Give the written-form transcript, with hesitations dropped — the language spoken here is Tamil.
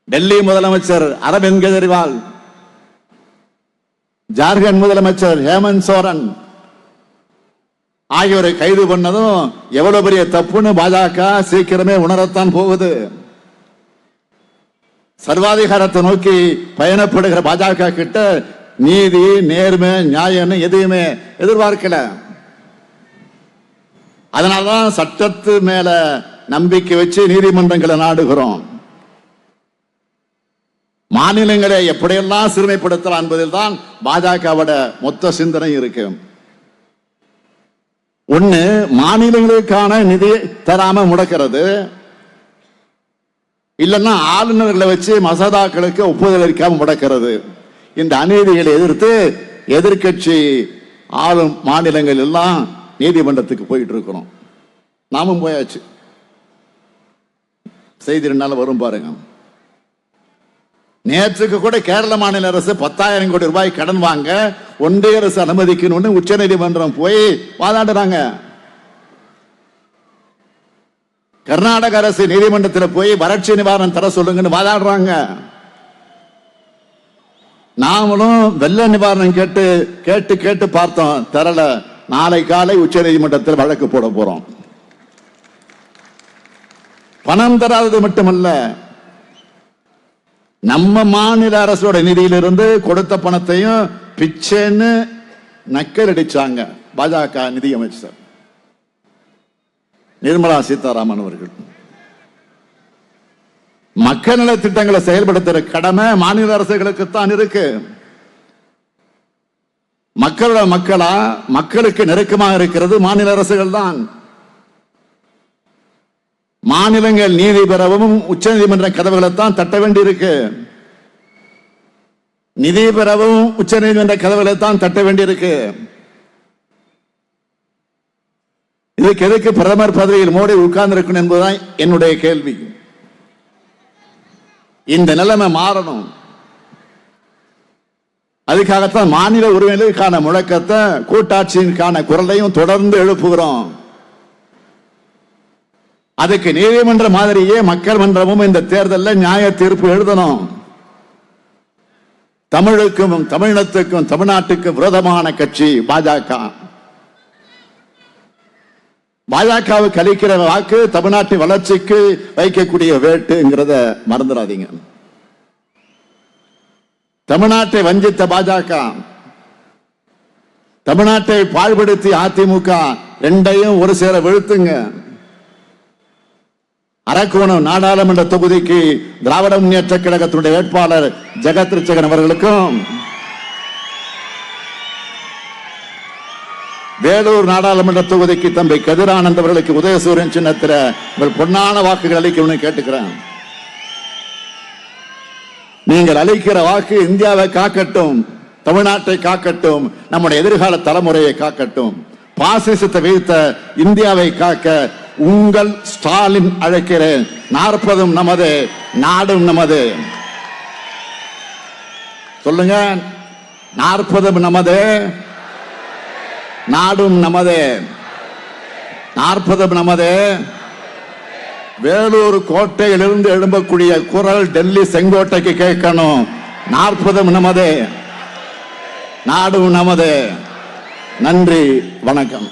டெல்லி முதலமைச்சர் அரவிந்த் கெஜ்ரிவால், ஜார்க்கண்ட் முதலமைச்சர் ஹேமந்த் சோரன் ஆகியோரை கைது பண்ணதும் எவ்வளவு பெரிய தப்புன்னு பாஜக சீக்கிரமே உணரத்தான் போகுது. சர்வாதிகாரத்தை நோக்கி பயணப்படுகிற பாஜக கிட்ட நீதி, நேர்மை, நியாயம் எதையுமே எதிர்பார்க்கல. அதனால்தான் சட்டத்து மேல நம்பிக்கை வச்சு நீதிமன்றங்களை நாடுகிறோம். மாநிலங்களை எப்படியெல்லாம் சிறுமைப்படுத்தலாம் என்பதில் தான் பாஜகவோட மொத்த சிந்தனை இருக்கு. ஒண்ணு, மாநிலங்களுக்கான நிதி தராம முடக்கிறது, இல்லைன்னா ஆளுநர்களை வச்சு மசோதாக்களுக்கு ஒப்புதல் அளிக்காம முடக்கிறது. இந்த அநீதிகளை எதிர்த்து எதிர்கட்சி ஆளும் மாநிலங்கள் எல்லாம் நீதிமன்றத்துக்கு போயிட்டு இருக்கிறோம். நாமும் போயாச்சு. செய்தி 2 நாள் வரும் பாருங்க. நேற்றுக்கு கூட கேரள மாநில அரசு 10,000 கோடி ரூபாய் கடன் வாங்க ஒன்றிய அரசு அனுமதிக்கணும்னு உச்ச நீதிமன்றம் போய் வாதாடுறாங்க. கர்நாடக அரசு நீதிமன்றத்தில் போய் வறட்சி நிவாரணம் தர சொல்லுங்கன்னு வாதாடுறாங்க. நாமளும் வெள்ள நிவாரணம் கேட்டு கேட்டு கேட்டு பார்த்தோம், தரல. நாளை காலை உச்ச நீதிமன்றத்தில் வழக்கு போட போறோம். பணம் தராதது மட்டுமல்ல, நம்ம மாநில அரசோட நிதியிலிருந்து கொடுத்த பணத்தையும் பிச்சைன்னு நக்கல் அடிச்சாங்க பாஜக நிதியமைச்சர் நிர்மலா சீதாராமன் அவர்கள். மக்கள் நல திட்டங்களை செயல்படுத்துற கடமை மாநில அரசுகளுக்குத்தான் இருக்கு. மக்களோட மக்களா மக்களுக்கு நெருக்கமாக இருக்கிறது மாநில அரசுகள் தான். மாநிலங்கள் நீதி பெறவும் உச்ச நீதிமன்ற கதவுகளைத்தான் தட்ட வேண்டி இருக்கு. நிதி பெறவும் உச்ச நீதிமன்ற கதவுகளைத்தான் தட்ட வேண்டி இருக்கு. இதுக்கு எதுக்கு பிரதமர் பதவியில் மோடி உட்கார்ந்து இருக்கணும் என்பதுதான் என்னுடைய கேள்வி. இந்த நிலைமை மாறணும். அதுக்காகத்தான் மாநில உரிமைகளுக்கான முழக்கத்தை, கூட்டாட்சியின்கான குரலையும் தொடர்ந்து எழுப்புகிறோம். அதுக்கு நீதிமன்ற மாதிரியே மக்கள் மன்றமும் இந்த தேர்தலில் நியாய தீர்ப்பு எழுதணும். தமிழுக்கும் தமிழினத்துக்கும் தமிழ்நாட்டுக்கும் விரோதமான கட்சி பாஜக. பாஜகவுக்கு அளிக்கிற வாக்கு தமிழ்நாட்டின் வளர்ச்சிக்கு வைக்கக்கூடிய வேட்டுங்கிறத மறந்துடாதீங்க. தமிழ்நாட்டை வஞ்சித்த பாஜக, தமிழ்நாட்டை பாழ்படுத்தி அதிமுக, ரெண்டையும் ஒரு சேர வீழ்த்துங்க. அரக்கோணம் நாடாளுமன்ற தொகுதிக்கு திராவிட முன்னேற்ற கழகத்தினுடைய வேட்பாளர் ஜெகத் ரட்சகன் அவர்களுக்கும், வேலூர் நாடாளுமன்ற தொகுதிக்கு தம்பி கதிரானந்த் அவர்களுக்கு உதயசூரியன் சின்னத்தில உங்கள் பொன்னான வாக்குகள் அளிக்கணும்னு கேட்டுக்கிறேன். நீங்கள் அளிக்கிற வாக்கு இந்தியாவை காக்கட்டும், தமிழ்நாட்டை காக்கட்டும், நம்முடைய எதிர்கால தலைமுறையை காக்கட்டும். பாசிசத்தை வீழ்த்த இந்தியாவை காக்க உங்கள் ஸ்டாலின் அழைக்கிறேன். 40 நமது, நாடும் நமது. சொல்லுங்க, 40 நமது, நாடும் நமது. 40 நமது. வேலூர் கோட்டையிலிருந்து எழும்பக்கூடிய குரல் டெல்லி செங்கோட்டைக்கு கேட்கணும். 40 நமது, நாடும் நமது. நன்றி, வணக்கம்.